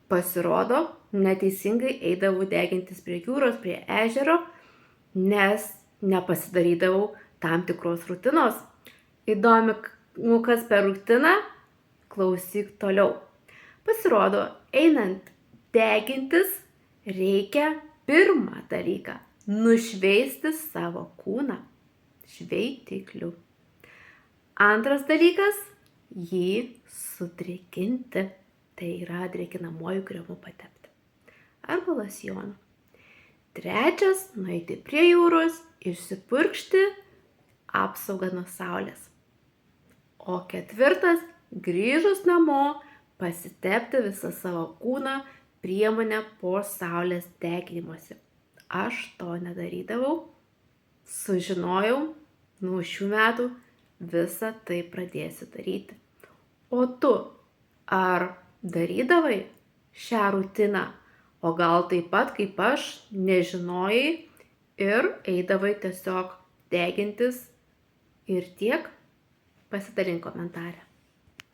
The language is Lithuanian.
Pasirodo, neteisingai eidavau degintis prie jūros, prie ežero, nes nepasidarydavau tam tikros rutinos. Įdomi, kas per rutiną? Klausyk toliau. Pasirodo, einant degintis, reikia pirmą dalyką nušveisti savo kūną šveitikliu. Antras dalykas – jį sudrėkinti, tai yra drėkinamuoju kremu patepti arba losjonu. Trečias – nueiti prie jūros, išsipurkšti apsaugą nuo saulės. O ketvirtas – grįžus namo, pasitepti visą savo kūną priemonę po saulės deginimosi. Aš to nedarydavau, sužinojau, nuo šių metų visą tai pradėsiu daryti. O tu, ar darydavai šią rutiną, o gal taip pat kaip aš nežinojai ir eidavai tiesiog degintis ir tiek? Pasidalink komentare.